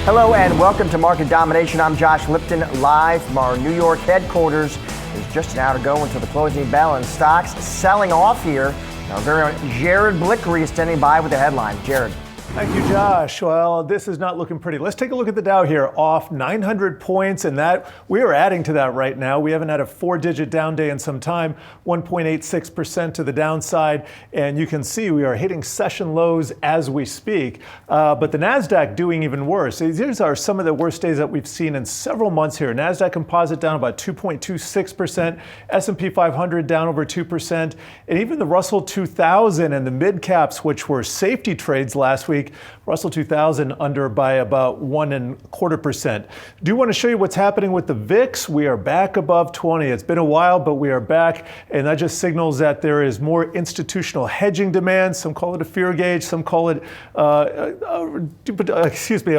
Hello and welcome to Market Domination. I'm Josh Lipton, live from our New York headquarters. It's just an hour to go until the closing bell, and stocks selling off here. Our very own Jared Blickery is standing by with the headline. Jared. Thank you, Josh. Well, this is not looking pretty. Let's take a look at the Dow here, off 900 points, and that we are adding to that right now. We haven't had a four-digit down day in some time, 1.86% to the downside, and you can see we are hitting session lows as we speak. But the NASDAQ doing even worse. These are some of the worst days that we've seen in several months here. NASDAQ Composite down about 2.26%, S&P 500 down over 2%, and even the Russell 2000 and the mid-caps, which were safety trades last week, Russell 2000 under by about 1.25%. Do want to show you what's happening with the VIX. We are back above 20. It's been a while, but we are back, and that just signals that there is more institutional hedging demand. Some call it a fear gauge, some call it a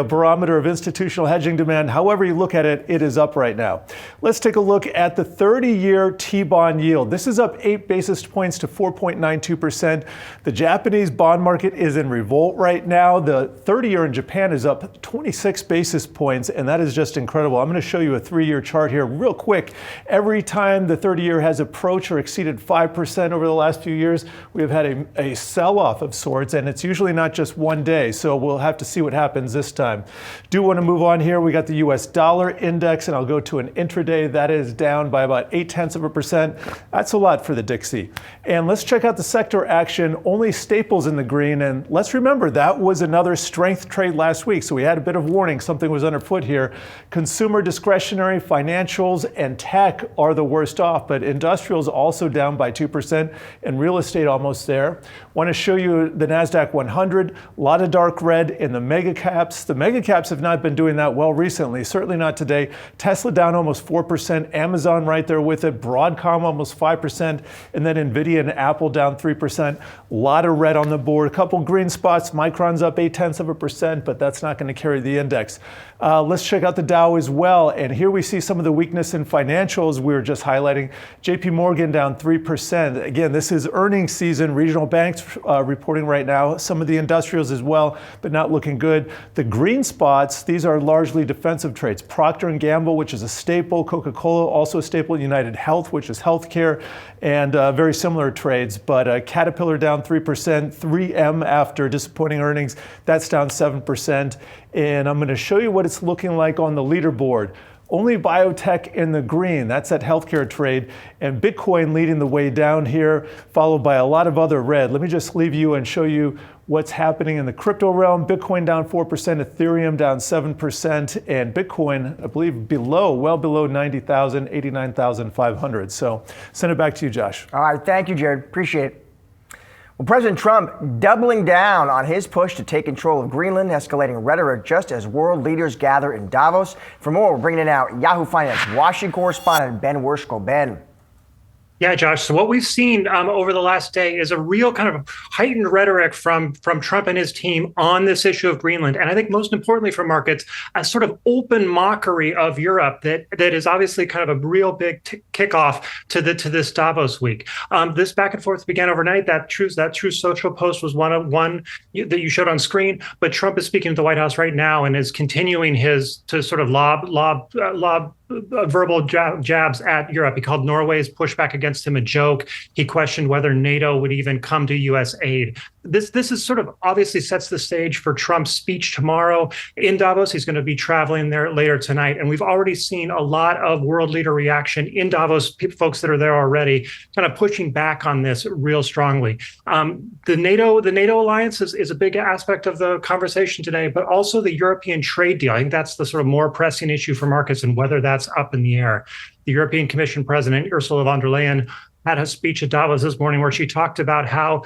barometer of institutional hedging demand. However you look at it, it is up right now. Let's take a look at the 30-year T-bond yield. This is up 8 basis points to 4.92%. The Japanese bond market is in revolt right now. The 30-year in Japan is up 26 basis points, and that is just incredible. I'm going to show you a 3-year chart here real quick. Every time the 30-year has approached or exceeded 5% over the last few years, we have had a sell-off of sorts, and it's usually not just one day, so we'll have to see what happens this time. Do want to move on here. We got the U.S. dollar index, and I'll go to an intraday. That is down by about 0.8%. That's a lot for the Dixie. And let's check out the sector action. Only staples in the green, and let's remember that was another strength trade last week, so we had a bit of warning. Something was underfoot here. Consumer discretionary, financials, and tech are the worst off, but industrials also down by 2%, and real estate almost there. Want to show you the NASDAQ 100. A lot of dark red in the mega caps. The mega caps have not been doing that well recently, certainly not today. Tesla down almost 4%, Amazon right there with it, Broadcom almost 5%, and then Nvidia and Apple down 3%. A lot of red on the board. A couple green spots. Micron's up 0.8%, but that's not going to carry the index. Let's check out the Dow as well. And here we see some of the weakness in financials we were just highlighting. JP Morgan down 3%. Again, this is earnings season. Regional banks reporting right now. Some of the industrials as well, but not looking good. The green spots, these are largely defensive trades. Procter & Gamble, which is a staple. Coca-Cola, also a staple. United Health, which is healthcare, and very similar trades. But Caterpillar down 3%. 3M after disappointing earnings, that's down 7%. And I'm going to show you what it's looking like on the leaderboard. Only biotech in the green, that's that healthcare trade, and Bitcoin leading the way down here, followed by a lot of other red. Let me just leave you and show you what's happening in the crypto realm. Bitcoin down 4%, Ethereum down 7%, and Bitcoin, I believe, well below 90,000, 89,500. So send it back to you, Josh. All right, thank you, Jared. Appreciate it. Well, President Trump doubling down on his push to take control of Greenland, escalating rhetoric just as world leaders gather in Davos. For more, we're bringing in now Yahoo Finance Washington correspondent Ben Werschel. Ben. Yeah, Josh. So what we've seen over the last day is a real kind of heightened rhetoric from Trump and his team on this issue of Greenland. And I think most importantly for markets, a sort of open mockery of Europe that is obviously kind of a real big kickoff to this Davos week. This back and forth began overnight. That Truth Social post was one that you showed on screen. But Trump is speaking to the White House right now and is continuing to sort of lob verbal jabs at Europe. He called Norway's pushback against him a joke. He questioned whether NATO would even come to U.S. aid. This is sort of obviously sets the stage for Trump's speech tomorrow in Davos. He's going to be traveling there later tonight. And we've already seen a lot of world leader reaction in Davos, folks that are there already, kind of pushing back on this real strongly. The NATO alliance is a big aspect of the conversation today, but also the European trade deal. I think that's the sort of more pressing issue for markets and whether that's up in the air. The European Commission President, Ursula von der Leyen, had a speech at Davos this morning where she talked about how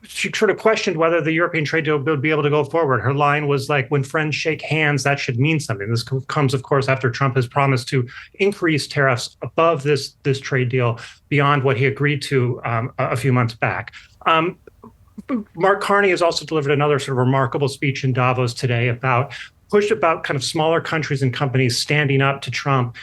she sort of questioned whether the European trade deal would be able to go forward. Her line was like, when friends shake hands, that should mean something. This comes, of course, after Trump has promised to increase tariffs above this trade deal beyond what he agreed to a few months back. Mark Carney has also delivered another sort of remarkable speech in Davos today about kind of smaller countries and companies standing up to Trump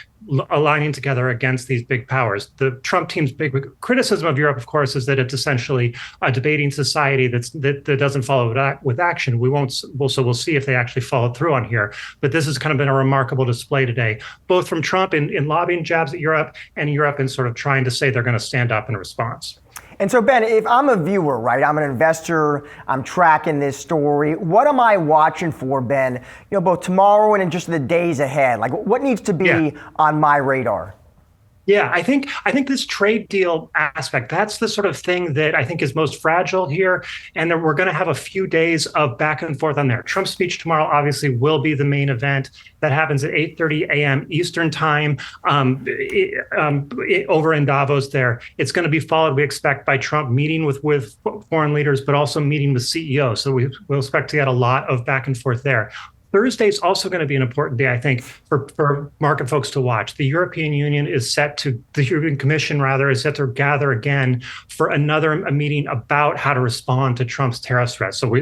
aligning together against these big powers. The Trump team's big criticism of Europe, of course, is that it's essentially a debating society that doesn't follow with action. We'll see if they actually follow through on here. But this has kind of been a remarkable display today, both from Trump in lobbying jabs at Europe and Europe in sort of trying to say they're going to stand up in response. And so, Ben, if I'm a viewer, right, I'm an investor, I'm tracking this story, what am I watching for, Ben, both tomorrow and in just the days ahead? Like, what needs to be on my radar? Yeah, I think this trade deal aspect, that's the sort of thing that I think is most fragile here. And then we're going to have a few days of back and forth on there. Trump's speech tomorrow obviously will be the main event. That happens at 8:30 a.m. Eastern time over in Davos there. It's going to be followed, we expect, by Trump meeting with foreign leaders, but also meeting with CEOs. So we'll expect to get a lot of back and forth there. Thursday is also going to be an important day, I think, for market folks to watch. The European Union the European Commission is set to gather again for another meeting about how to respond to Trump's tariff threats. So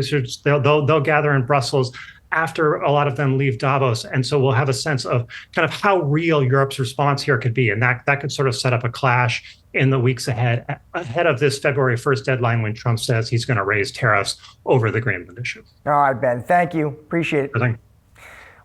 they'll gather in Brussels after a lot of them leave Davos. And so we'll have a sense of kind of how real Europe's response here could be. And that could sort of set up a clash in the weeks ahead of this February 1st deadline when Trump says he's going to raise tariffs over the Greenland issue. All right, Ben, thank you. Appreciate it. Thank you.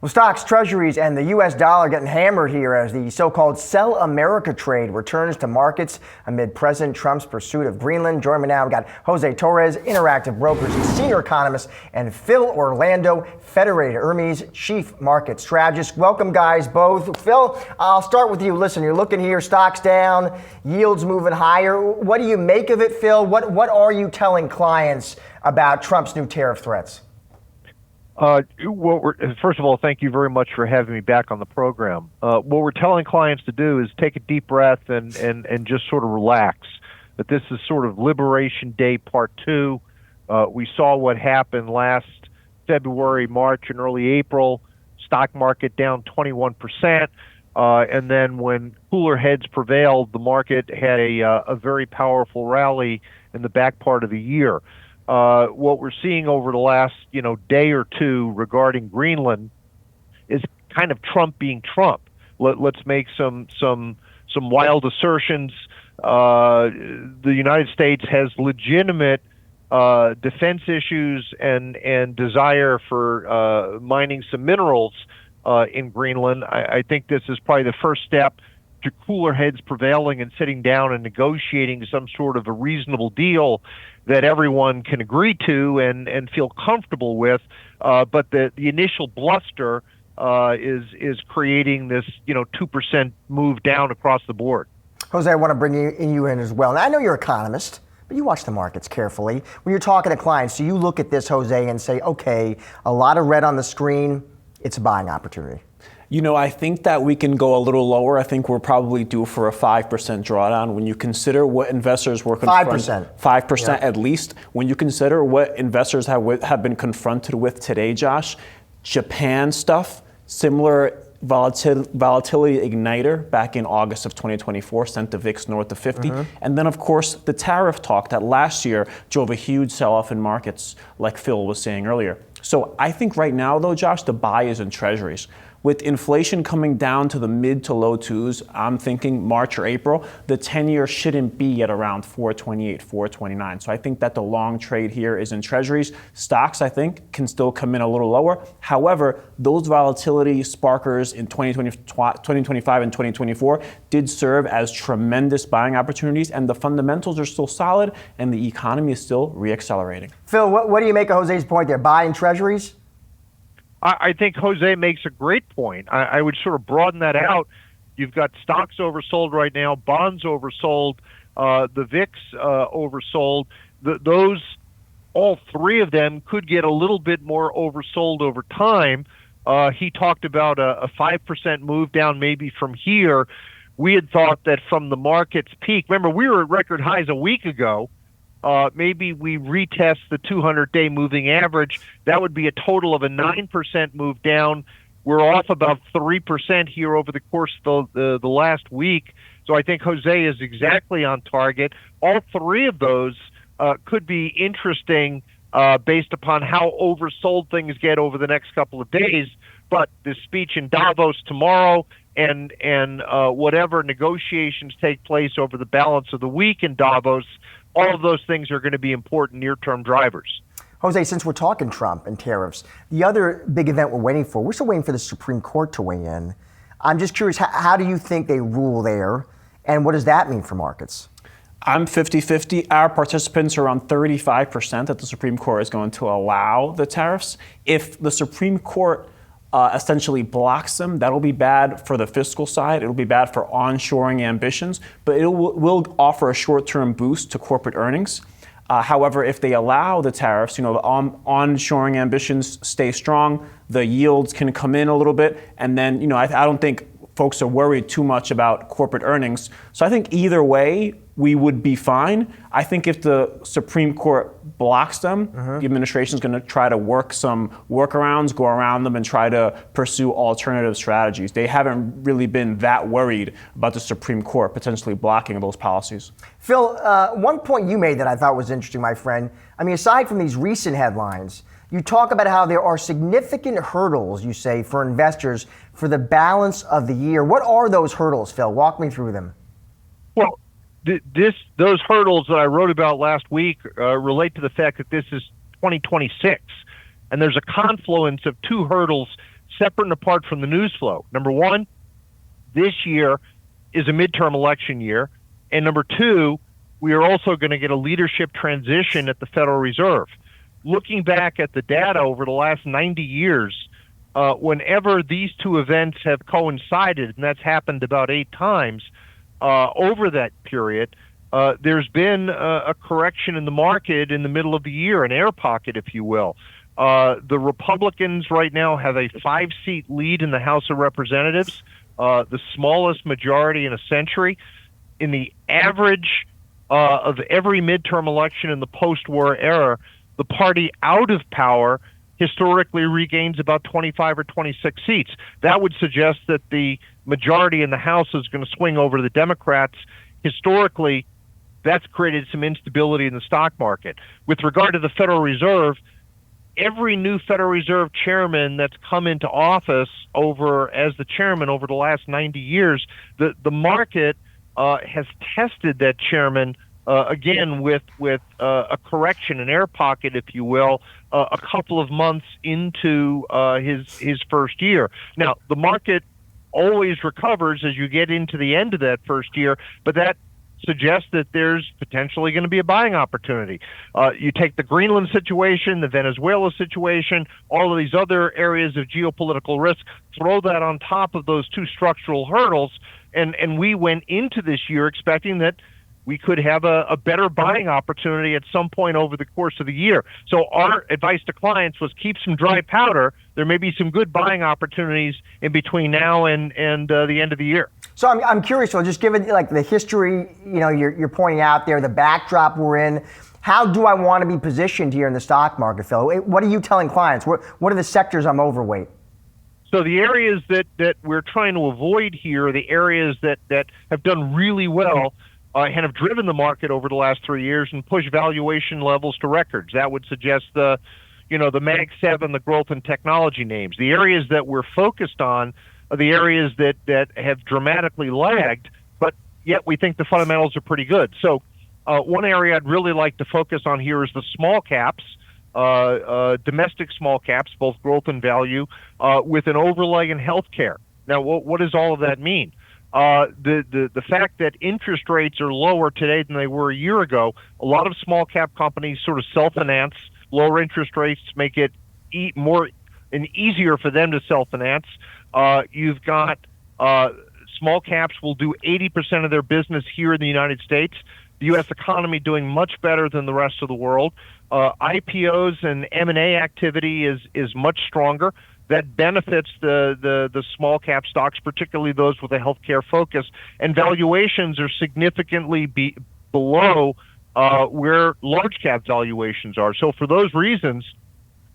Well, stocks, treasuries, and the U.S. dollar getting hammered here as the so-called Sell America trade returns to markets amid President Trump's pursuit of Greenland. Joining me now, we've got José Torres, Interactive Brokers senior economist, and Phil Orlando, Federated Hermes chief market strategist. Welcome, guys, both. Phil, I'll start with you. Listen, you're looking here, stocks down, yields moving higher. What do you make of it, Phil? What are you telling clients about Trump's new tariff threats? First of all, thank you very much for having me back on the program. What we're telling clients to do is take a deep breath and just sort of relax. That this is sort of Liberation Day Part 2. We saw what happened last February, March, and early April. Stock market down 21%. And then when cooler heads prevailed, the market had a very powerful rally in the back part of the year. What we're seeing over the last, day or two regarding Greenland is kind of Trump being Trump. Let's make some wild assertions. The United States has legitimate defense issues and desire for mining some minerals in Greenland. I think this is probably the first step to cooler heads prevailing and sitting down and negotiating some sort of a reasonable deal that everyone can agree to and feel comfortable with. But the initial bluster is creating this 2% move down across the board. Jose, I want to bring you in as well. Now, I know you're an economist, but you watch the markets carefully. When you're talking to clients, do you look at this, Jose, and say, okay, a lot of red on the screen, it's a buying opportunity? I think that we can go a little lower. I think we're probably due for a 5% drawdown. When you consider what investors were confronted, 5% at least. When you consider what investors have been confronted with today, Josh, Japan stuff, similar volatility igniter back in August of 2024 sent the VIX north of 50. And then, of course, the tariff talk that last year drove a huge sell-off in markets, like Phil was saying earlier. So I think right now, though, Josh, the buy is in treasuries. With inflation coming down to the mid to low twos, I'm thinking March or April, the 10-year shouldn't be at around 428, 429. So I think that the long trade here is in treasuries. Stocks, I think, can still come in a little lower. However, those volatility sparkers in 2025 and 2024 did serve as tremendous buying opportunities, and the fundamentals are still solid, and the economy is still reaccelerating. Phil, what do you make of Jose's point there? Buying treasuries? I think Jose makes a great point. I would sort of broaden that out. You've got stocks oversold right now, bonds oversold, the VIX oversold. Those, all three of them could get a little bit more oversold over time. He talked about a 5% move down maybe from here. We had thought that from the market's peak, remember we were at record highs a week ago. Maybe we retest the 200-day moving average. That would be a total of a 9% move down. We're off about 3% here over the course of the last week. So I think Jose is exactly on target. All three of those could be interesting based upon how oversold things get over the next couple of days. But this speech in Davos tomorrow, and whatever negotiations take place over the balance of the week in Davos, all of those things are going to be important near-term drivers. Jose, since we're talking Trump and tariffs, the other big event we're still waiting for the Supreme Court to weigh in. I'm just curious, how do you think they rule there, and what does that mean for markets? I'm 50-50. Our participants are around 35% that the Supreme Court is going to allow the tariffs. If the Supreme Court essentially blocks them, that'll be bad for the fiscal side. It'll be bad for onshoring ambitions, but it will offer a short-term boost to corporate earnings. However, if they allow the tariffs, the onshoring ambitions stay strong, the yields can come in a little bit, and then, I don't think folks are worried too much about corporate earnings. So I think either way, we would be fine. I think if the Supreme Court blocks them, the administration is going to try to work some workarounds, go around them, and try to pursue alternative strategies. They haven't really been that worried about the Supreme Court potentially blocking those policies. Phil, one point you made that I thought was interesting, my friend. I mean, aside from these recent headlines, you talk about how there are significant hurdles, you say, for investors for the balance of the year. What are those hurdles, Phil? Walk me through them. Well, those hurdles that I wrote about last week relate to the fact that this is 2026, and there's a confluence of two hurdles separate and apart from the news flow. Number one, this year is a midterm election year, and number two, we are also going to get a leadership transition at the Federal Reserve. Looking back at the data over the last 90 years, whenever these two events have coincided, and that's happened about 8 times, over that period, there's been a correction in the market in the middle of the year, an air pocket, if you will. The Republicans right now have a 5-seat lead in the House of Representatives, the smallest majority in a century. In the average of every midterm election in the post-war era, the party out of power historically regains about 25 or 26 seats. That would suggest that the majority in the House is going to swing over to the Democrats. Historically, that's created some instability in the stock market. With regard to the Federal Reserve, every new Federal Reserve chairman that's come into office as the chairman over the last 90 years, the market has tested that chairman again with a correction, an air pocket, if you will, a couple of months into his first year. Now, the market always recovers as you get into the end of that first year, but that suggests that there's potentially going to be a buying opportunity. You take the Greenland situation, the Venezuela situation, all of these other areas of geopolitical risk, throw that on top of those two structural hurdles, and we went into this year expecting that we could have a better buying opportunity at some point over the course of the year. So our advice to clients was keep some dry powder. There may be some good buying opportunities in between now and the end of the year. So I'm curious, Phil, just given like the history, you're pointing out there, the backdrop we're in, how do I want to be positioned here in the stock market, Phil? What are you telling clients? What are the sectors I'm overweight? So the areas that we're trying to avoid here are the areas that have done really well and have driven the market over the last 3 years and pushed valuation levels to records. That would suggest the Mag 7, the growth and technology names. The areas that we're focused on are the areas that have dramatically lagged, but yet we think the fundamentals are pretty good. So one area I'd really like to focus on here is the small caps, domestic small caps, both growth and value, with an overlay in healthcare. Now, what does all of that mean? The fact that interest rates are lower today than they were a year ago, a lot of small cap companies sort of self-finance. Lower interest rates make it more and easier for them to self-finance. You've got small caps will do 80% of their business here in the United States. The U.S. economy doing much better than the rest of the world. IPOs and M&A activity is much stronger. That benefits the small cap stocks, particularly those with a healthcare focus. And valuations are significantly below where large cap valuations are. So for those reasons,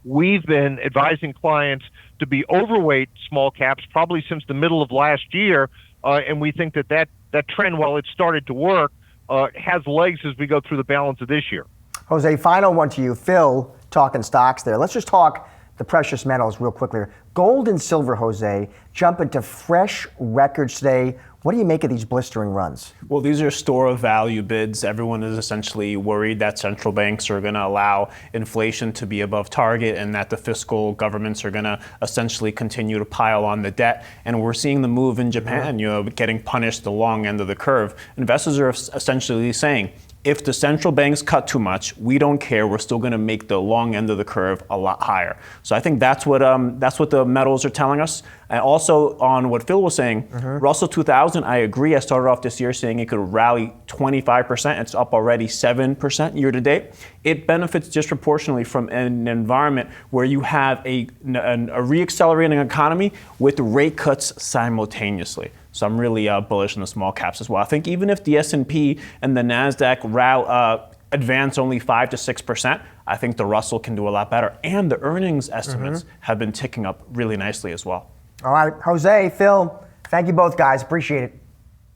we've been advising clients to be overweight small caps probably since the middle of last year. And we think that trend, while it started to work, has legs as we go through the balance of this year. Jose, final one to you. Phil, talking stocks there. Let's just talk the precious metals real quickly. gold and silver, Jose, jump into fresh records today. What do you make of these blistering runs? Well, these are store of value bids. Everyone is essentially worried that central banks are going to allow inflation to be above target and that the fiscal governments are going to essentially continue to pile on the debt. And we're seeing the move in Japan, getting punished the long end of the curve. Investors are essentially saying, if the central banks cut too much, we don't care. We're still going to make the long end of the curve a lot higher. So I think that's what the metals are telling us. And also on what Phil was saying, Russell 2000, I agree. I started off this year saying it could rally 25%. It's up already 7% year to date. It benefits disproportionately from an environment where you have a reaccelerating economy with rate cuts simultaneously. So I'm really bullish on the small caps as well. I think even if the S&P and the NASDAQ advance only 5 to 6%, I think the Russell can do a lot better. And the earnings estimates have been ticking up really nicely as well. All right, Jose, Phil, thank you both, guys. Appreciate it.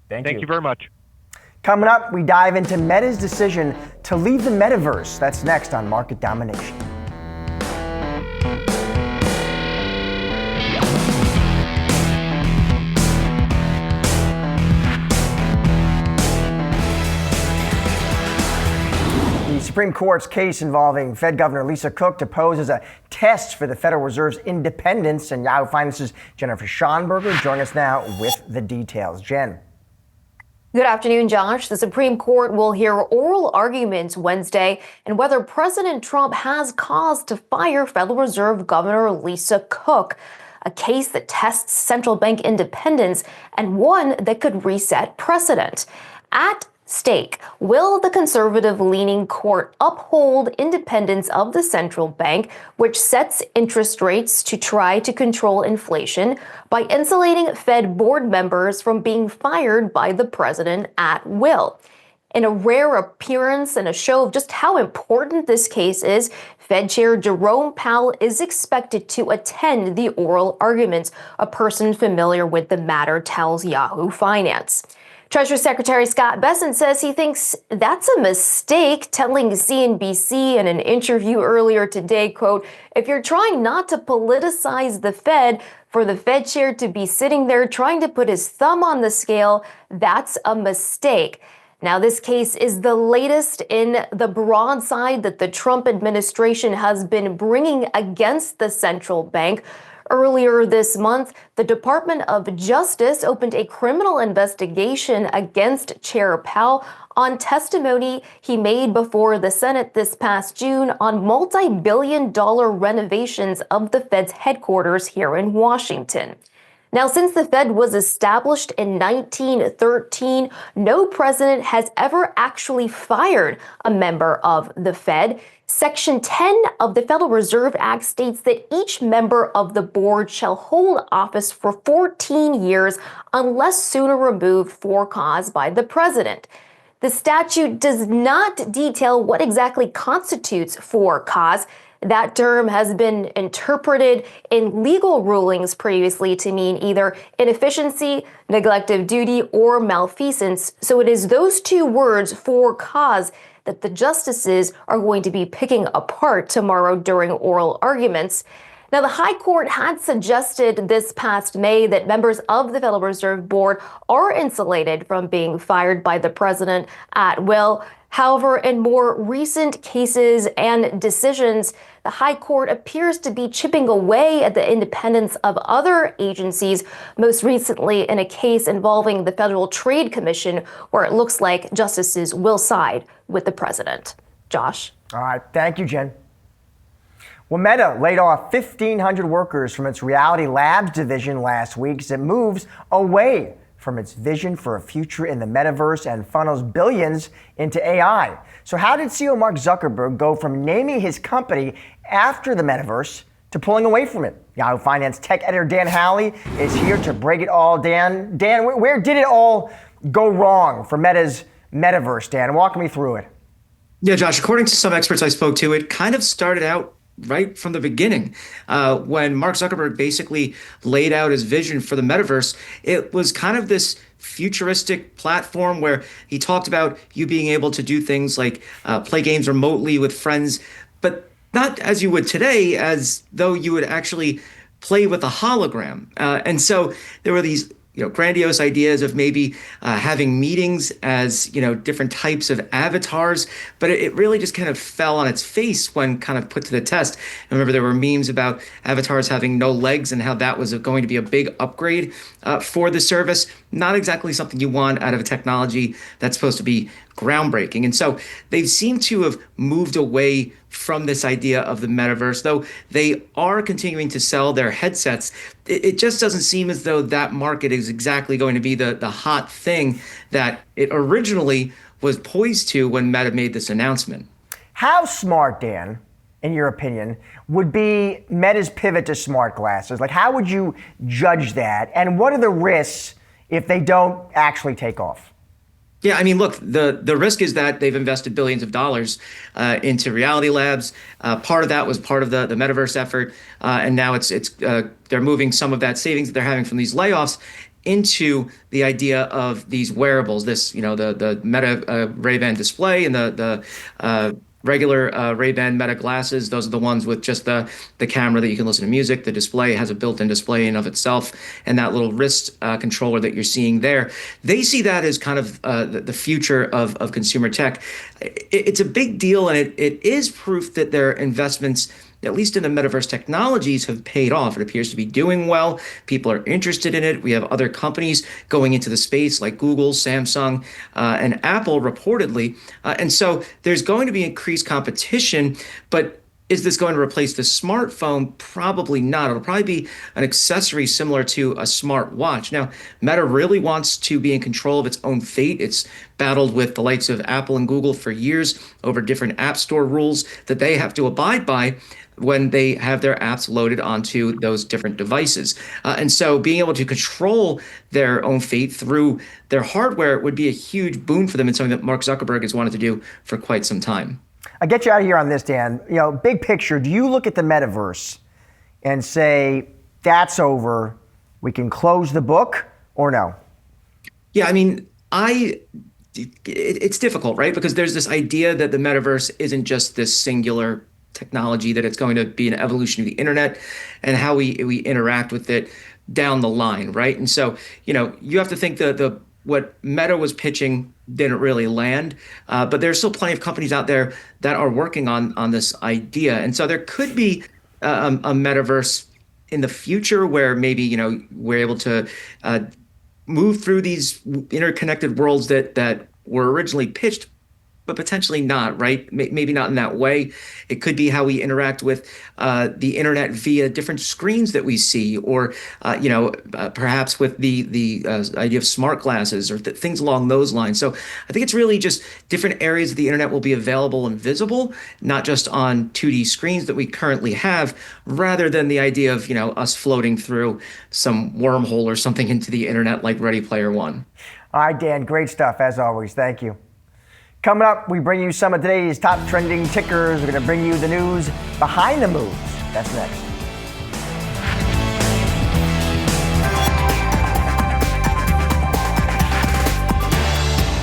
Thank you very much. Coming up, we dive into Meta's decision to leave the metaverse. That's next on Market Domination. The Supreme Court's case involving Fed Governor Lisa Cook to pose as a test for the Federal Reserve's independence, and Yahoo Finance's Jennifer Schonberger joining us now with the details. Jen. Good afternoon, Josh. The Supreme Court will hear oral arguments Wednesday and whether President Trump has cause to fire Federal Reserve Governor Lisa Cook, a case that tests central bank independence and one that could reset precedent. At stake, will the conservative-leaning court uphold independence of the central bank, which sets interest rates to try to control inflation, by insulating Fed board members from being fired by the president at will? In a rare appearance and a show of just how important this case is, Fed Chair Jerome Powell is expected to attend the oral arguments, a person familiar with the matter tells Yahoo Finance. Treasury Secretary Scott Bessent says he thinks that's a mistake, telling CNBC in an interview earlier today, quote, "If you're trying not to politicize the Fed, for the Fed chair to be sitting there trying to put his thumb on the scale, that's a mistake." Now, this case is the latest in the broadside that the Trump administration has been bringing against the central bank. Earlier this month, the Department of Justice opened a criminal investigation against Chair Powell on testimony he made before the Senate this past June on multi-billion-dollar renovations of the Fed's headquarters here in Washington. Now, since the Fed was established in 1913, no president has ever actually fired a member of the Fed. Section 10 of the Federal Reserve Act states that each member of the board shall hold office for 14 years unless sooner removed for cause by the president. The statute does not detail what exactly constitutes for cause. That term has been interpreted in legal rulings previously to mean either inefficiency, neglect of duty, or malfeasance. So it is those two words, for cause, that the justices are going to be picking apart tomorrow during oral arguments. Now, the High Court had suggested this past May that members of the Federal Reserve Board are insulated from being fired by the president at will. However, in more recent cases and decisions, the High Court appears to be chipping away at the independence of other agencies, most recently in a case involving the Federal Trade Commission, where it looks like justices will side with the president. Josh? All right. Thank you, Jen. Well, Meta laid off 1,500 workers from its Reality Labs division last week as it moves away from its vision for a future in the metaverse and funnels billions into AI. So how did CEO Mark Zuckerberg go from naming his company after the metaverse to pulling away from it? Yahoo Finance tech editor Dan Howley is here to break it all down. Dan, where did it all go wrong for Meta's metaverse? Dan, walk me through it. Yeah, Josh, according to some experts I spoke to, it kind of started out right from the beginning. When Mark Zuckerberg basically laid out his vision for the metaverse, it was kind of this futuristic platform where he talked about you being able to do things like play games remotely with friends, but not as you would today, as though you would actually play with a hologram. And so there were these grandiose ideas of maybe having meetings as, different types of avatars, but it really just kind of fell on its face when kind of put to the test. I remember there were memes about avatars having no legs and how that was going to be a big upgrade for the service. Not exactly something you want out of a technology that's supposed to be groundbreaking. And so they seem to have moved away from this idea of the metaverse, though they are continuing to sell their headsets. It just doesn't seem as though that market is exactly going to be the hot thing that it originally was poised to when Meta made this announcement. How smart, Dan, in your opinion, would be Meta's pivot to smart glasses? Like, how would you judge that? And what are the risks if they don't actually take off? Yeah, I mean, look, the risk is that they've invested billions of dollars into Reality Labs. Part of that was part of the metaverse effort, and now they're moving some of that savings that they're having from these layoffs into the idea of these wearables. This, the Meta Ray-Ban display and the regular Ray-Ban Meta glasses. Those are the ones with just the camera that you can listen to music. The display has a built-in display in of itself, and that little wrist controller that you're seeing there. They see that as kind of the future of consumer tech. It's a big deal, and it is proof that their investments, at least in the metaverse technologies, have paid off. It appears to be doing well. People are interested in it. We have other companies going into the space like Google, Samsung, and Apple reportedly. And so there's going to be increased competition, but is this going to replace the smartphone? Probably not. It'll probably be an accessory similar to a smart watch. Now, Meta really wants to be in control of its own fate. It's battled with the likes of Apple and Google for years over different app store rules that they have to abide by when they have their apps loaded onto those different devices. And so being able to control their own fate through their hardware would be a huge boon for them, and something that Mark Zuckerberg has wanted to do for quite some time. I'll get you out of here on this, Dan. Big picture, do you look at the metaverse and say, that's over, we can close the book, or no? Yeah, I mean, it's difficult, right? Because there's this idea that the metaverse isn't just this singular technology, that it's going to be an evolution of the internet and how we interact with it down the line, right? And so, you have to think what Meta was pitching didn't really land, but there's still plenty of companies out there that are working on this idea. And so there could be a metaverse in the future where maybe, we're able to move through these interconnected worlds that were originally pitched, but potentially not, right? Maybe not in that way. It could be how we interact with the internet via different screens that we see, or perhaps with the idea of smart glasses or things along those lines. So I think it's really just different areas of the internet will be available and visible, not just on 2D screens that we currently have, rather than the idea of us floating through some wormhole or something into the internet like Ready Player One. All right, Dan, great stuff as always. Thank you. Coming up, we bring you some of today's top trending tickers. We're going to bring you the news behind the moves. That's next.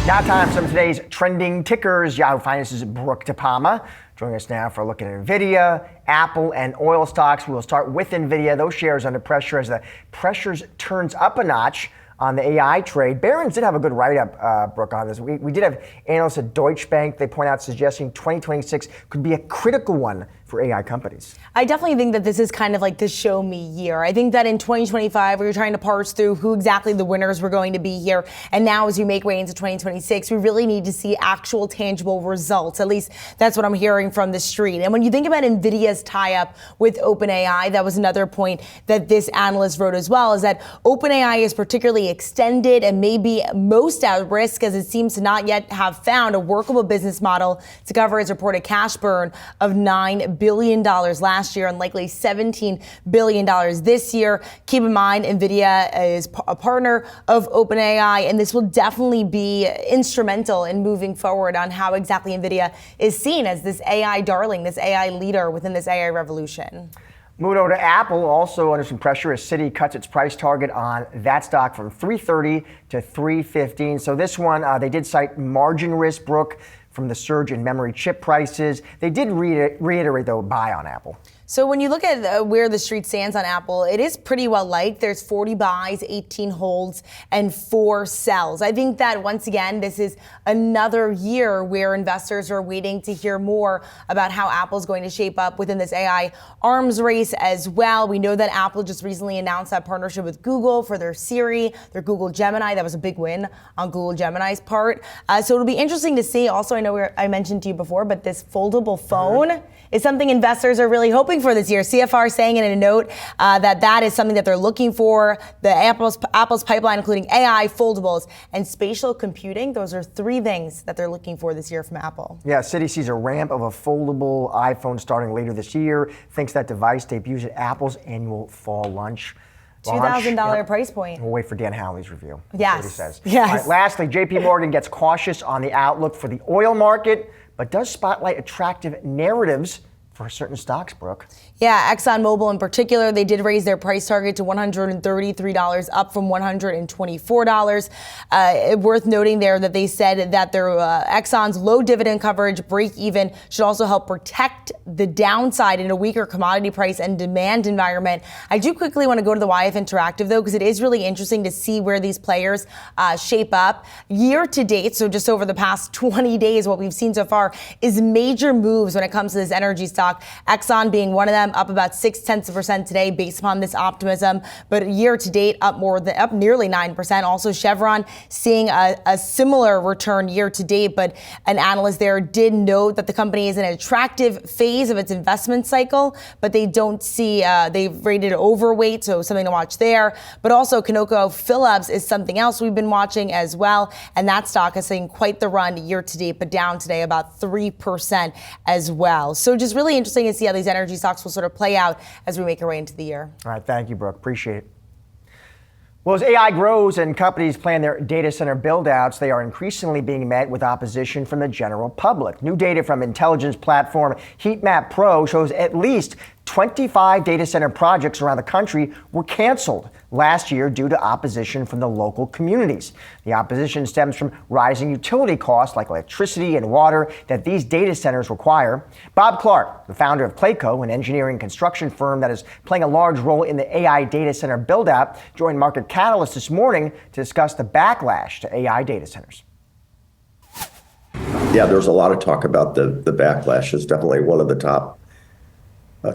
Now time for some of today's trending tickers. Yahoo Finance's Brooke DePalma joining us now for a look at NVIDIA, Apple, and oil stocks. We'll start with NVIDIA. Those shares under pressure as the pressures turns up a notch on the AI trade. Barron's did have a good write-up, Brooke, on this. We did have analysts at Deutsche Bank. They point out suggesting 2026 could be a critical one for AI companies. I definitely think that this is kind of like the show me year. I think that in 2025, we were trying to parse through who exactly the winners were going to be here. And now as we make way into 2026, we really need to see actual tangible results. At least that's what I'm hearing from the street. And when you think about NVIDIA's tie-up with OpenAI, that was another point that this analyst wrote as well, is that OpenAI is particularly extended and maybe most at risk, as it seems to not yet have found a workable business model to cover its reported cash burn of $9 billion last year and likely $17 billion this year. Keep in mind, NVIDIA is a partner of OpenAI, and this will definitely be instrumental in moving forward on how exactly NVIDIA is seen as this AI darling, this AI leader within this AI revolution. Moving over to Apple, also under some pressure as Citi cuts its price target on that stock from $330 to $315. So this one, they did cite margin risk, Brooke, from the surge in memory chip prices. They did reiterate, though, buy on Apple. So when you look at where the street stands on Apple, it is pretty well liked. There's 40 buys, 18 holds, and 4 sells. I think that once again, this is another year where investors are waiting to hear more about how Apple's going to shape up within this AI arms race as well. We know that Apple just recently announced that partnership with Google for their Siri, their Google Gemini. That was a big win on Google Gemini's part. So it'll be interesting to see. Also, I know I mentioned to you before, but this foldable phone is something investors are really hoping for this year. CFR saying in a note that is something that they're looking for. The Apple's pipeline, including AI, foldables, and spatial computing. Those are 3 things that they're looking for this year from Apple. Yeah, Citi sees a ramp of a foldable iPhone starting later this year. Thinks that device debuts at Apple's annual fall lunch. $2,000 price point. We'll wait for Dan Howley's review. Yes. What he says. Yes. All right, lastly, JP Morgan gets cautious on the outlook for the oil market, but does spotlight attractive narratives for certain stocks, Brooke. Yeah, ExxonMobil in particular, they did raise their price target to $133, up from $124. Worth noting there that they said that their Exxon's low dividend coverage, break even, should also help protect the downside in a weaker commodity price and demand environment. I do quickly want to go to the YF Interactive though, because it is really interesting to see where these players shape up. Year to date, so just over the past 20 days, what we've seen so far is major moves when it comes to this energy stock. Exxon being one of them, up about 0.6% today based upon this optimism. But year to date, up nearly 9%. Also, Chevron seeing a similar return year to date. But an analyst there did note that the company is in an attractive phase of its investment cycle, but they don't see, they've rated overweight, so something to watch there. But also, ConocoPhillips is something else we've been watching as well. And that stock is seeing quite the run year to date, but down today about 3% as well. So just really interesting to see how these energy stocks will sort of play out as we make our way into the year. All right, thank you, Brooke. Appreciate it. Well, as AI grows and companies plan their data center build-outs, they are increasingly being met with opposition from the general public. New data from intelligence platform Heatmap Pro shows at least 25 data center projects around the country were canceled last year due to opposition from the local communities. The opposition stems from rising utility costs like electricity and water that these data centers require. Bob Clark, the founder of Clayco, an engineering construction firm that is playing a large role in the AI data center build-out, joined Market Catalyst this morning to discuss the backlash to AI data centers. Yeah, there's a lot of talk about the backlash. Is definitely one of the top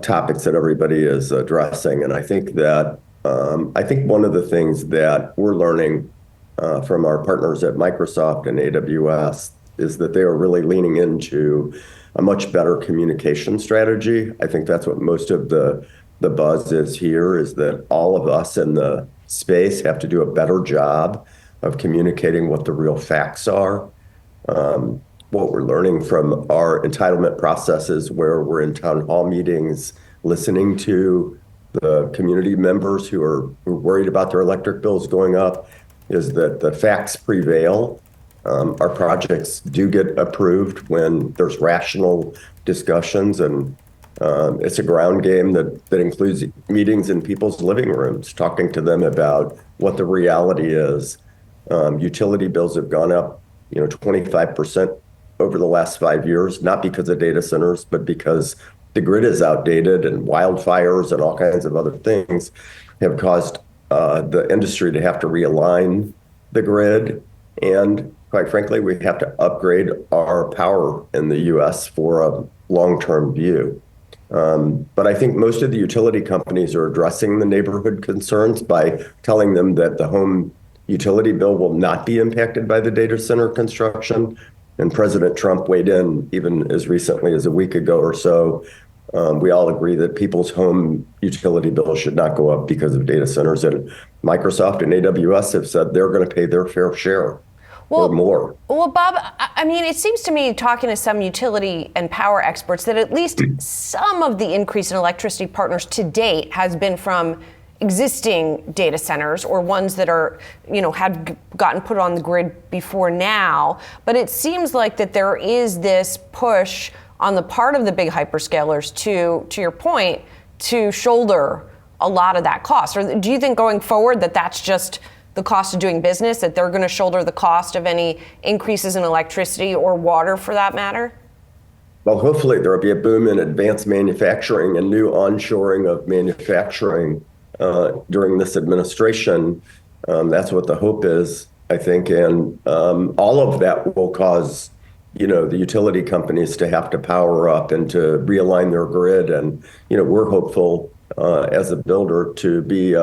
topics that everybody is addressing. And I think that one of the things that we're learning from our partners at Microsoft and AWS is that they are really leaning into a much better communication strategy. I think that's what most of the buzz is here, is that all of us in the space have to do a better job of communicating what the real facts are. What we're learning from our entitlement processes, where we're in town hall meetings, listening to the community members who are worried about their electric bills going up, is that the facts prevail. Our projects do get approved when there's rational discussions, and it's a ground game that includes meetings in people's living rooms, talking to them about what the reality is. Utility bills have gone up, 25% over the last 5 years, not because of data centers, but because the grid is outdated and wildfires and all kinds of other things have caused the industry to have to realign the grid. And quite frankly, we have to upgrade our power in the U.S. for a long-term view. But I think most of the utility companies are addressing the neighborhood concerns by telling them that the home utility bill will not be impacted by the data center construction. And President Trump weighed in even as recently as a week ago or so. We all agree that people's home utility bills should not go up because of data centers. And Microsoft and AWS have said they're going to pay their fair share or more. Well, Bob, I mean, it seems to me, talking to some utility and power experts, that at least some of the increase in electricity partners to date has been from existing data centers or ones that are, had gotten put on the grid before now. But it seems like that there is this push on the part of the big hyperscalers to your point, to shoulder a lot of that cost. Or do you think going forward that that's just the cost of doing business, that they're going to shoulder the cost of any increases in electricity or water for that matter? Well, hopefully there will be a boom in advanced manufacturing and new onshoring of manufacturing during this administration. That's what the hope is, I think. And all of that will cause, the utility companies to have to power up and to realign their grid. And, we're hopeful as a builder to be,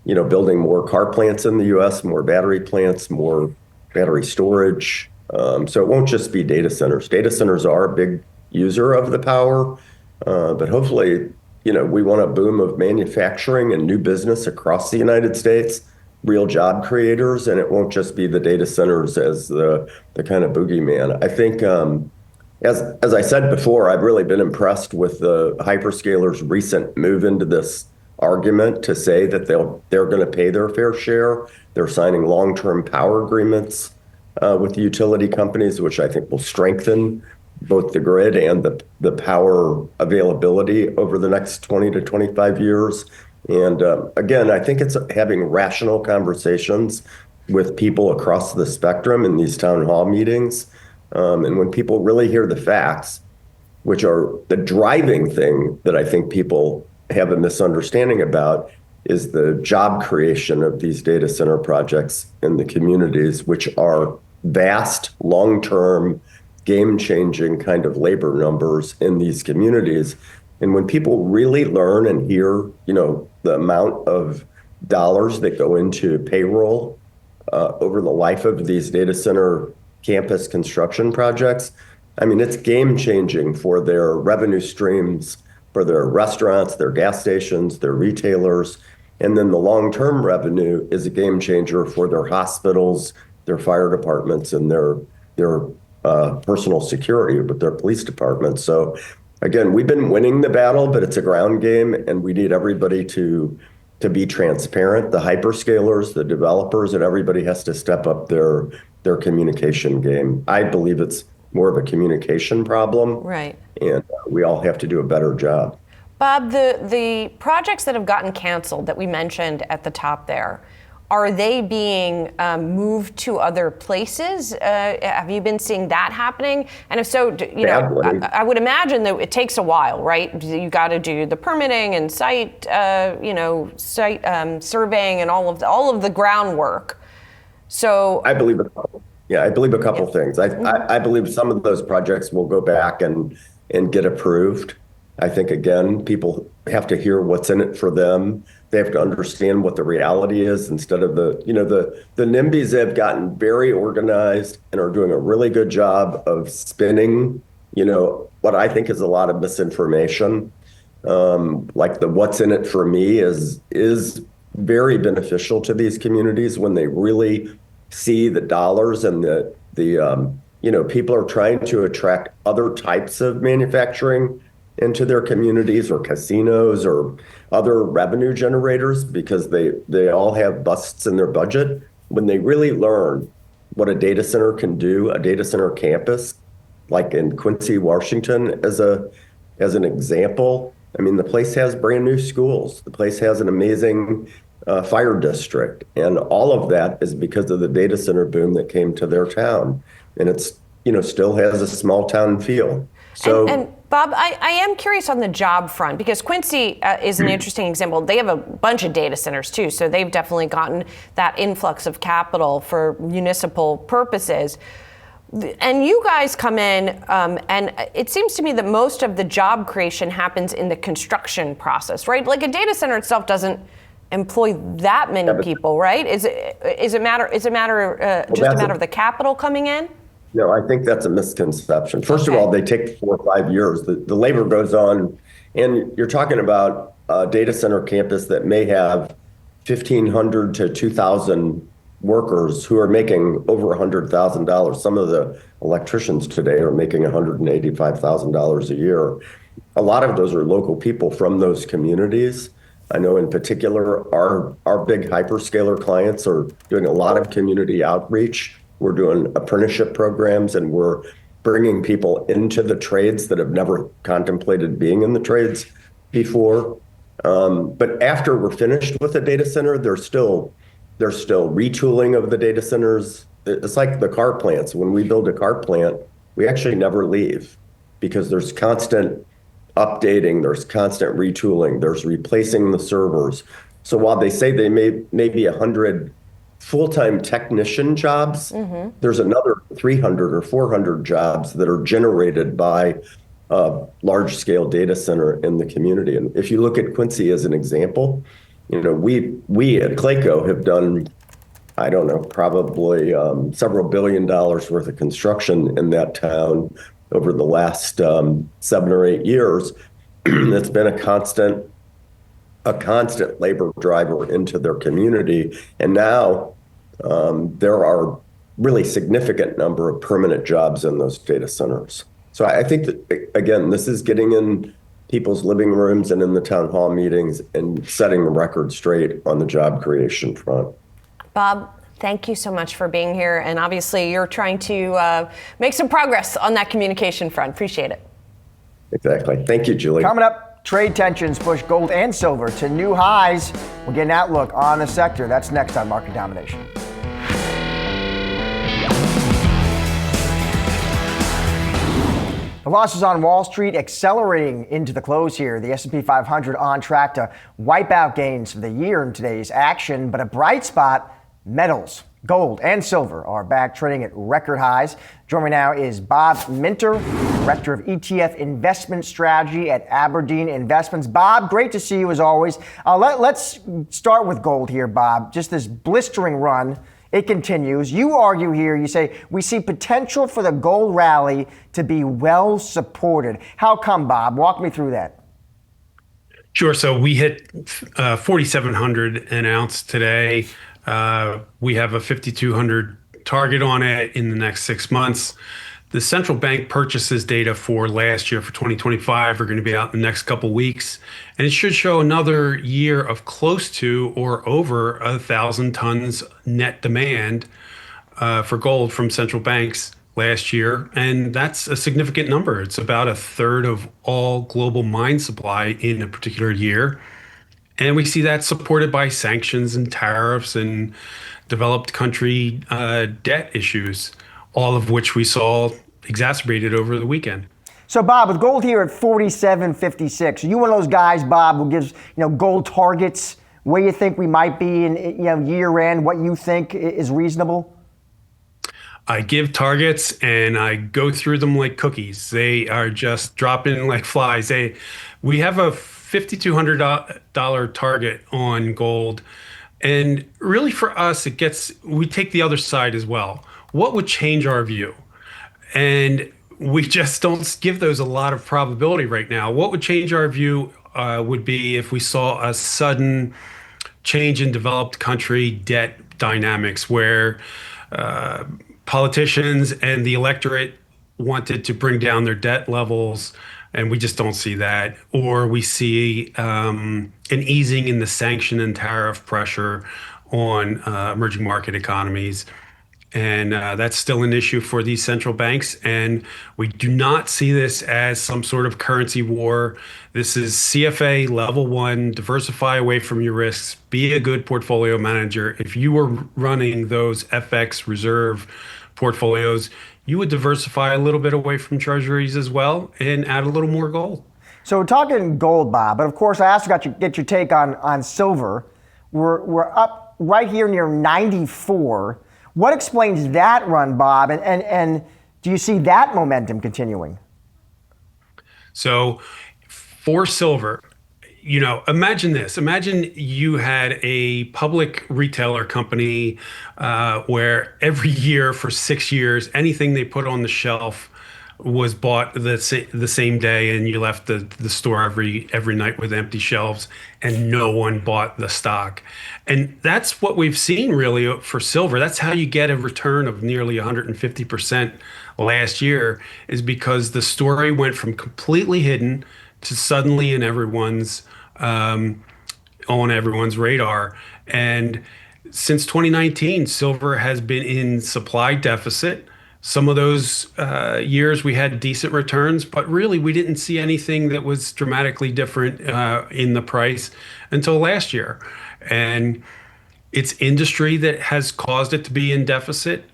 building more car plants in the U.S., more battery plants, more battery storage. So it won't just be data centers. Data centers are a big user of the power, but hopefully, we want a boom of manufacturing and new business across the United States, real job creators, and it won't just be the data centers as the kind of boogeyman. I think, as I said before, I've really been impressed with the hyperscalers' recent move into this argument to say that they're going to pay their fair share. They're signing long-term power agreements with the utility companies, which I think will strengthen both the grid and the power availability over the next 20 to 25 years. And again, I think it's having rational conversations with people across the spectrum in these town hall meetings. And when people really hear the facts, which are the driving thing that I think people have a misunderstanding about, is the job creation of these data center projects in the communities, which are vast, long-term, game-changing kind of labor numbers in these communities. And when people really learn and hear, the amount of dollars that go into payroll over the life of these data center campus construction projects, I mean, it's game-changing for their revenue streams, for their restaurants, their gas stations, their retailers. And then the long-term revenue is a game changer for their hospitals, their fire departments, and their personal security with their police departments. So again, we've been winning the battle, but it's a ground game, and we need everybody to be transparent. The hyperscalers, the developers, and everybody has to step up their communication game. I believe it's more of a communication problem. Right. And we all have to do a better job. Bob, the projects that have gotten canceled that we mentioned at the top there, are they being moved to other places? Have you been seeing that happening? And if so, I would imagine that it takes a while, right? You got to do the permitting and site surveying and all of the groundwork. So I believe a couple things. I believe some of those projects will go back and get approved. I think, again, people have to hear what's in it for them. They have to understand what the reality is instead of the NIMBYs have gotten very organized and are doing a really good job of spinning, what I think is a lot of misinformation. Like the what's in it for me is very beneficial to these communities when they really see the dollars and the people are trying to attract other types of manufacturing into their communities, or casinos or other revenue generators, because they all have busts in their budget. When they really learn what a data center can do, a data center campus, like in Quincy, Washington, as an example, I mean, the place has brand new schools. The place has an amazing fire district. And all of that is because of the data center boom that came to their town. And it's, still has a small town feel. So. And Bob, I am curious on the job front, because Quincy is an interesting example. They have a bunch of data centers too, so they've definitely gotten that influx of capital for municipal purposes. And you guys come in, and it seems to me that most of the job creation happens in the construction process, right? Like a data center itself doesn't employ that many people, right? Is it a matter of the capital coming in? No, I think that's a misconception. First of all, they take 4 or 5 years. The labor goes on, and you're talking about a data center campus that may have 1,500 to 2,000 workers who are making over $100,000. Some of the electricians today are making $185,000 a year. A lot of those are local people from those communities. I know in particular, our big hyperscaler clients are doing a lot of community outreach. We're doing apprenticeship programs, and we're bringing people into the trades that have never contemplated being in the trades before. But after we're finished with the data center, there's still retooling of the data centers. It's like the car plants. When we build a car plant, we actually never leave. because there's constant updating, there's constant retooling, there's replacing the servers. So while they say they may be 100 full-time technician jobs, there's another 300 or 400 jobs that are generated by a large-scale data center in the community. And if you look at Quincy as an example, we at Clayco have done, I don't know, probably several $1 billion worth of construction in that town over the last 7 or 8 years. It's been a constant labor driver into their community. And now there are really significant number of permanent jobs in those data centers. So I think that, again, this is getting in people's living rooms and in the town hall meetings and setting the record straight on the job creation front. Bob, thank you so much for being here. And obviously, you're trying to make some progress on that communication front. Appreciate it. Exactly. Thank you, Julie. Coming up, trade tensions push gold and silver to new highs. We'll get an outlook on the sector. That's next on Market Domination. The losses on Wall Street accelerating into the close here. The S&P 500 on track to wipe out gains for the year in today's action. But a bright spot, metals, gold, and silver are back trading at record highs. Joining me now is Bob Minter, Director of ETF Investment Strategy at Aberdeen Investments. Bob, great to see you as always. Let's start with gold here, Bob. Just this blistering run. It continues. You argue here, you say, we see potential for the gold rally to be well supported. How come, Bob? Walk me through that. Sure. So we hit 4,700 an ounce today. We have a 5,200 target on it in the next 6 months. The central bank purchases data for last year for 2025 are going to be out in the next couple weeks, and it should show another year of close to or over 1,000 tons net demand for gold from central banks last year, and that's a significant number. It's about a third of all global mine supply in a particular year, and we see that supported by sanctions and tariffs and developed country debt issues, all of which we saw exacerbated over the weekend. So, Bob, with gold here at 47.56, are you one of those guys, Bob, who gives gold targets where you think we might be in year end, what you think is reasonable? I give targets and I go through them like cookies. They are just dropping like flies. We have a $5,200 target on gold, and really for us, we take the other side as well. What would change our view? And we just don't give those a lot of probability right now. What would change our view would be if we saw a sudden change in developed country debt dynamics where politicians and the electorate wanted to bring down their debt levels, and we just don't see that. Or we see an easing in the sanction and tariff pressure on emerging market economies. And that's still an issue for these central banks. And we do not see this as some sort of currency war. This is CFA level 1, diversify away from your risks, be a good portfolio manager. If you were running those FX reserve portfolios, you would diversify a little bit away from treasuries as well and add a little more gold. So we're talking gold, Bob, but of course I also got to get your take on silver. We're up right here near 94. What explains that run, Bob? And do you see that momentum continuing? So for silver, imagine this. Imagine you had a public retailer company where every year for 6 years, anything they put on the shelf was bought the same day, and you left the store every night with empty shelves, and no one bought the stock. And that's what we've seen really for silver. That's how you get a return of nearly 150% last year, is because the story went from completely hidden to suddenly in everyone's on everyone's radar. And since 2019, silver has been in supply deficit. Some of those years we had decent returns, but really we didn't see anything that was dramatically different in the price until last year. And it's industry that has caused it to be in deficit.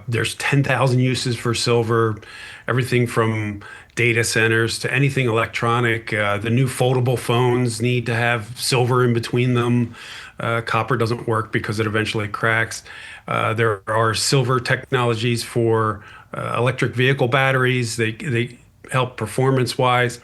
There's 10,000 uses for silver, everything from data centers to anything electronic. The new foldable phones need to have silver in between them. Copper doesn't work because it eventually cracks. There are silver technologies for electric vehicle batteries. They help performance-wise.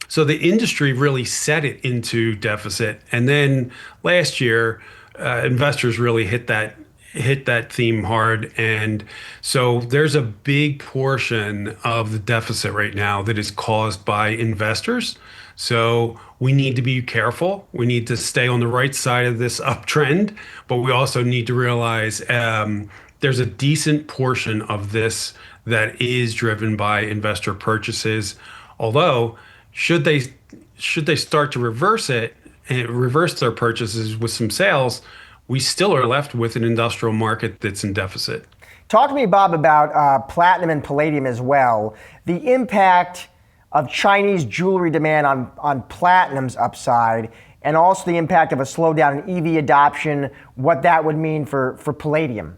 So the industry really set it into deficit. And then last year, investors really hit that theme hard. And so there's a big portion of the deficit right now that is caused by investors. So we need to be careful. We need to stay on the right side of this uptrend, but we also need to realize there's a decent portion of this that is driven by investor purchases. Although, should they start to reverse it and reverse their purchases with some sales, we still are left with an industrial market that's in deficit. Talk to me, Bob, about platinum and palladium as well. The impact of Chinese jewelry demand on platinum's upside, and also the impact of a slowdown in EV adoption, what that would mean for palladium.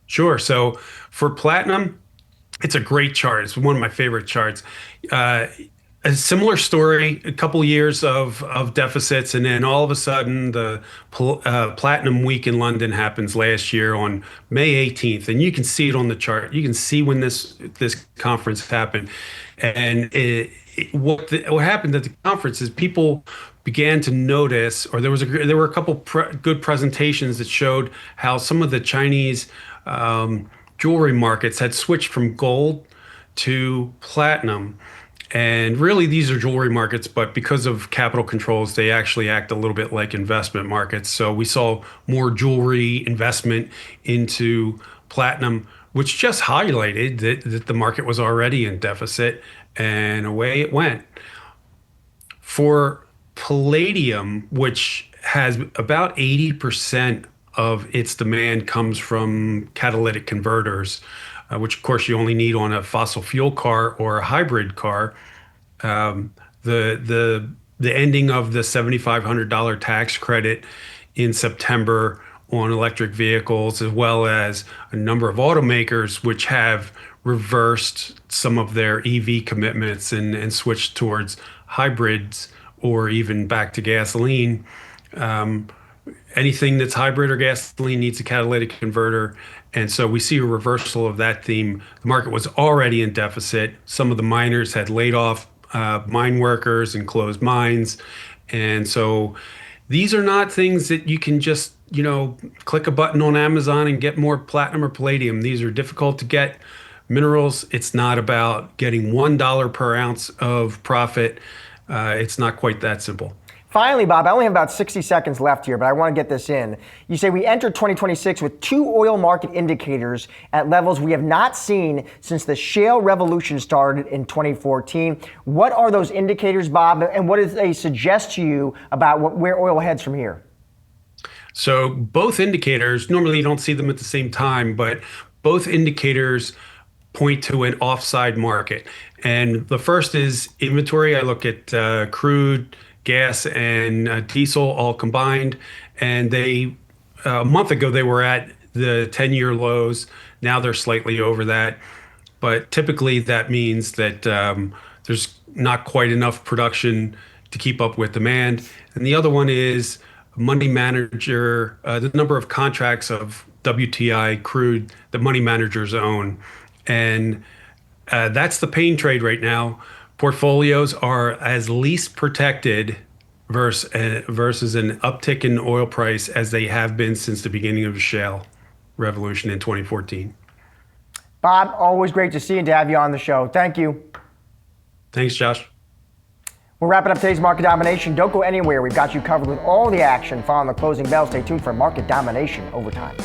Sure. So for platinum, it's a great chart. It's one of my favorite charts. A similar story, a couple years of deficits, and then all of a sudden the Platinum Week in London happens last year on May 18th, and you can see it on the chart. You can see when this conference happened, and what happened at the conference is people began to notice, or there were a couple good presentations that showed how some of the Chinese jewelry markets had switched from gold to platinum. And really, these are jewelry markets, but because of capital controls, they actually act a little bit like investment markets. So we saw more jewelry investment into platinum, which just highlighted that the market was already in deficit, and away it went. For palladium, which has about 80% of its demand comes from catalytic converters, which of course you only need on a fossil fuel car or a hybrid car. The ending of the $7,500 tax credit in September on electric vehicles, as well as a number of automakers which have reversed some of their EV commitments and switched towards hybrids or even back to gasoline. Anything that's hybrid or gasoline needs a catalytic converter. And so we see a reversal of that theme. The market was already in deficit. Some of the miners had laid off mine workers and closed mines. And so these are not things that you can just, click a button on Amazon and get more platinum or palladium. These are difficult to get minerals. It's not about getting $1 per ounce of profit. It's not quite that simple. Finally, Bob, I only have about 60 seconds left here, but I want to get this in. You say we entered 2026 with two oil market indicators at levels we have not seen since the shale revolution started in 2014. What are those indicators, Bob, and what do they suggest to you about where oil heads from here? So both indicators, normally you don't see them at the same time, but both indicators point to an offside market. And the first is inventory. I look at crude, gas, and diesel all combined, and a month ago they were at the 10-year lows. Now they're slightly over that, but typically that means that there's not quite enough production to keep up with demand. And the other one is money manager, the number of contracts of WTI crude that money managers own, and that's the pain trade right now. Portfolios are as least protected versus an uptick in oil price as they have been since the beginning of the shale revolution in 2014. Bob, always great to see you and to have you on the show. Thank you. Thanks, Josh. We're wrapping up today's Market Domination. Don't go anywhere. We've got you covered with all the action following the closing bell. Stay tuned for Market Domination Overtime.